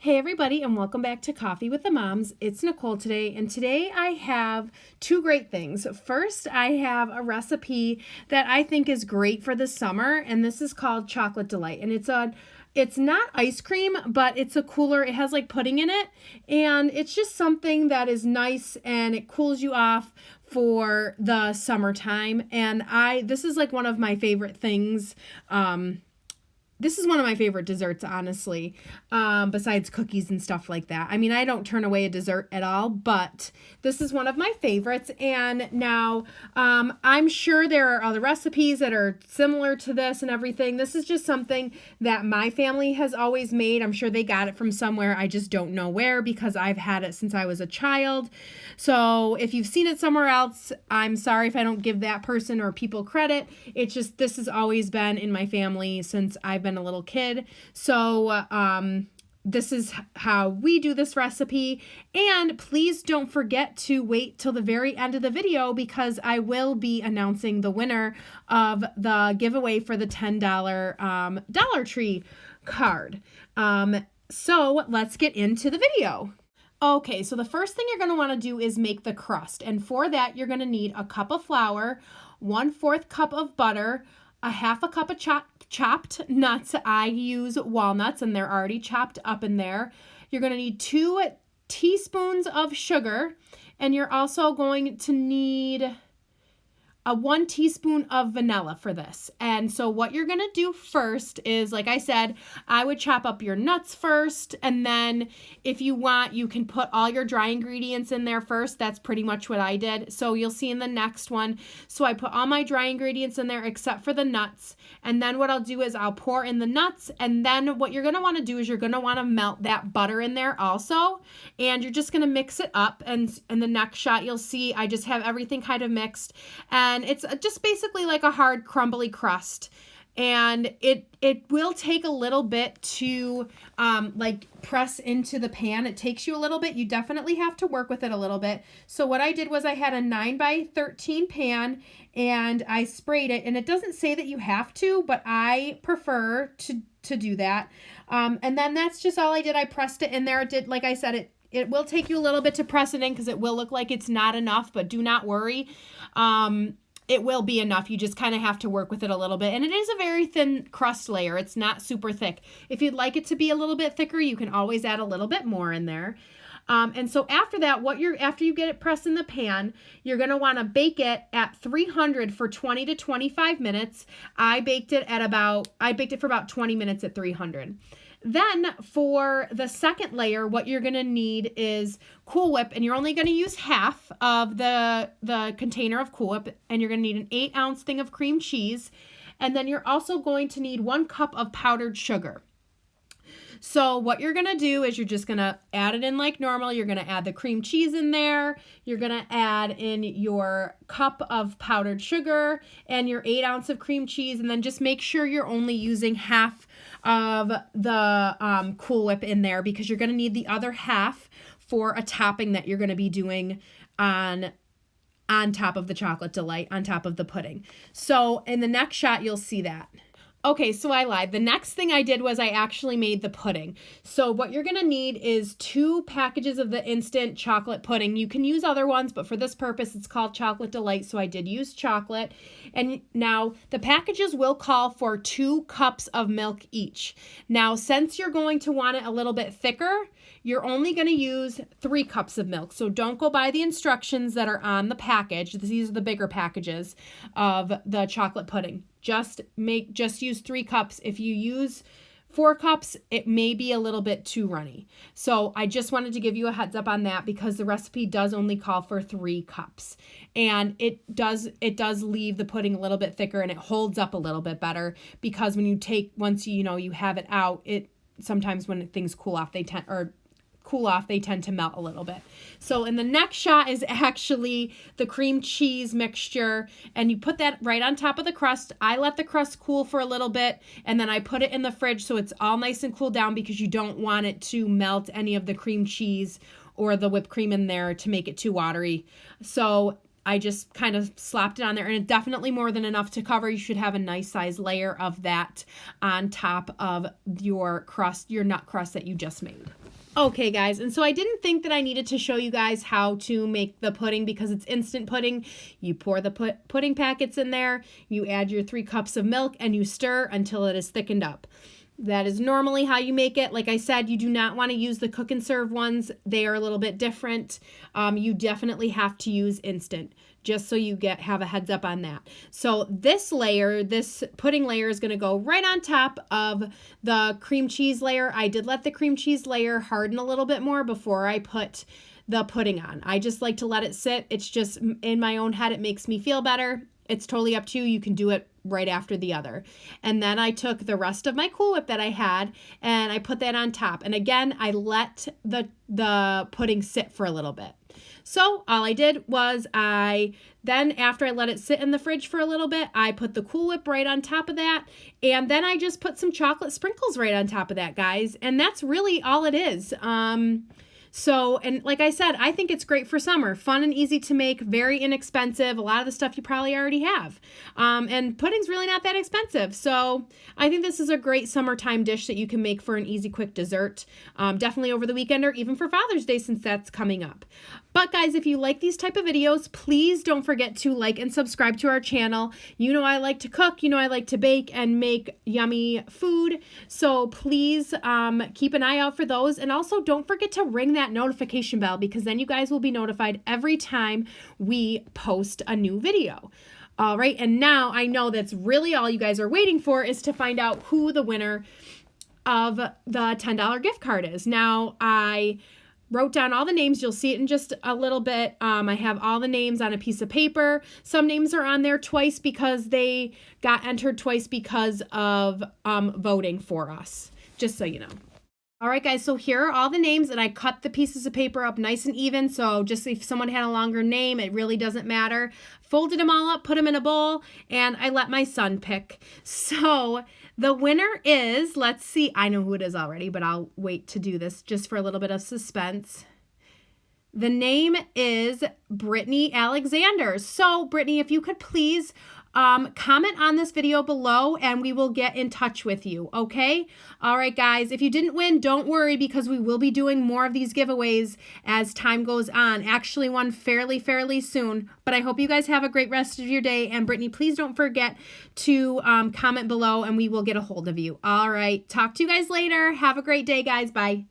Hey everybody, and welcome back to Coffee with the Moms. It's Nicole today, and today I have two great things. First, I have a recipe that I think is great for the summer, and this is called Chocolate Delight. And it's not ice cream, but it's a cooler. It has like pudding in it, and it's just something that is nice and it cools you off for the summertime. And this is like one of my favorite things. This is one of my favorite desserts, honestly, besides cookies and stuff like that. I mean, I don't turn away a dessert at all, but this is one of my favorites. And now I'm sure there are other recipes that are similar to this and everything. This is just something that my family has always made. I'm sure they got it from somewhere. I just don't know where because I've had it since I was a child. So if you've seen it somewhere else, I'm sorry if I don't give that person or people credit. It's just this has always been in my family since I've been a little kid. So this is how we do this recipe. And please don't forget to wait till the very end of the video because I will be announcing the winner of the giveaway for the $10 Dollar Tree card. So let's get into the video. Okay, so the first thing you're going to want to do is make the crust. And for that, you're going to need a cup of flour, 1/4 cup of butter, a 1/2 cup of chopped nuts. I use walnuts and they're already chopped up in there. You're going to need 2 teaspoons of sugar, and you're also going to need 1 teaspoon of vanilla for this. And so what you're going to do first is, like I said, I would chop up your nuts first, and then if you want, you can put all your dry ingredients in there first. That's pretty much what I did. So you'll see in the next one. So I put all my dry ingredients in there except for the nuts. And then what I'll do is I'll pour in the nuts, and then what you're going to want to do is you're going to want to melt that butter in there also. And you're just going to mix it up, and in the next shot you'll see I just have everything kind of mixed. And it's just basically like a hard crumbly crust. And it will take a little bit to like press into the pan. It takes you a little bit. You definitely have to work with it a little bit. So what I did was I had a 9x13 pan and I sprayed it. And it doesn't say that you have to, but I prefer to do that. And then that's just all I did. I pressed it in there. It did, like I said, it will take you a little bit to press it in because it will look like it's not enough, but do not worry. It will be enough. You just kind of have to work with it a little bit. And it is a very thin crust layer. It's not super thick. If you'd like it to be a little bit thicker, you can always add a little bit more in there. And so after that, after you get it pressed in the pan, you're going to want to bake it at 300 for 20 to 25 minutes. I baked it for about 20 minutes at 300. Then for the second layer, what you're going to need is Cool Whip, and you're only going to use half of the container of Cool Whip, and you're going to need an 8-ounce thing of cream cheese, and then you're also going to need 1 cup of powdered sugar. So what you're going to do is you're just going to add it in like normal. You're going to add the cream cheese in there. You're going to add in your cup of powdered sugar and your 8 ounce of cream cheese. And then just make sure you're only using half of the Cool Whip in there because you're going to need the other half for a topping that you're going to be doing on top of the Chocolate Delight, on top of the pudding. So in the next shot, you'll see that. Okay, so I lied. The next thing I did was I actually made the pudding. So what you're going to need is 2 packages of the instant chocolate pudding. You can use other ones, but for this purpose, it's called Chocolate Delight, so I did use chocolate. And now the packages will call for 2 cups of milk each. Now, since you're going to want it a little bit thicker, you're only going to use 3 cups of milk. So don't go by the instructions that are on the package. These are the bigger packages of the chocolate pudding. Just use 3 cups. If you use 4 cups, it may be a little bit too runny. So I just wanted to give you a heads up on that because the recipe does only call for 3 cups. And it does leave the pudding a little bit thicker and it holds up a little bit better because once you have it out, sometimes when things cool off, they tend to melt a little bit. So in the next shot is actually the cream cheese mixture, and you put that right on top of the crust. I let the crust cool for a little bit, and then I put it in the fridge so it's all nice and cooled down because you don't want it to melt any of the cream cheese or the whipped cream in there to make it too watery. So I just kind of slapped it on there, and it's definitely more than enough to cover. You should have a nice size layer of that on top of your crust, your nut crust that you just made. Okay, guys, and so I didn't think that I needed to show you guys how to make the pudding because it's instant pudding. You pour the pudding packets in there, you add your 3 cups of milk, and you stir until it is thickened up. That is normally how you make it. Like I said, you do not want to use the cook and serve ones. They are a little bit different. You definitely have to use instant, just so you have a heads up on that. So this layer, this pudding layer, is going to go right on top of the cream cheese layer. I did let the cream cheese layer harden a little bit more before I put the pudding on. I just like to let it sit. It's just in my own head, it makes me feel better. It's totally up to you. You can do it right after the other. And then I took the rest of my Cool Whip that I had and I put that on top. And again, I let the pudding sit for a little bit. So all I did was then after I let it sit in the fridge for a little bit, I put the Cool Whip right on top of that. And then I just put some chocolate sprinkles right on top of that, guys. And that's really all it is. So, and like I said, I think it's great for summer. Fun and easy to make, very inexpensive. A lot of the stuff you probably already have. And pudding's really not that expensive. So I think this is a great summertime dish that you can make for an easy, quick dessert. Definitely over the weekend or even for Father's Day since that's coming up. But guys, if you like these type of videos, please don't forget to like and subscribe to our channel. You know I like to cook, you know I like to bake and make yummy food. So please keep an eye out for those. And also don't forget to ring that notification bell because then you guys will be notified every time we post a new video. All right, and now I know that's really all you guys are waiting for is to find out who the winner of the $10 gift card is. Now, I wrote down all the names. You'll see it in just a little bit. I have all the names on a piece of paper. Some names are on there twice because they got entered twice because of voting for us, just so you know. All right, guys, so here are all the names, and I cut the pieces of paper up nice and even, so just if someone had a longer name, it really doesn't matter. Folded them all up, put them in a bowl, and I let my son pick. So the winner is, let's see, I know who it is already, but I'll wait to do this just for a little bit of suspense. The name is Brittany Alexander. So, Brittany, if you could please comment on this video below and we will get in touch with you, okay? All right, guys, if you didn't win, don't worry because we will be doing more of these giveaways as time goes on. Actually, one fairly soon, but I hope you guys have a great rest of your day. And Brittany, please don't forget to comment below and we will get a hold of you. All right, talk to you guys later. Have a great day, guys. Bye.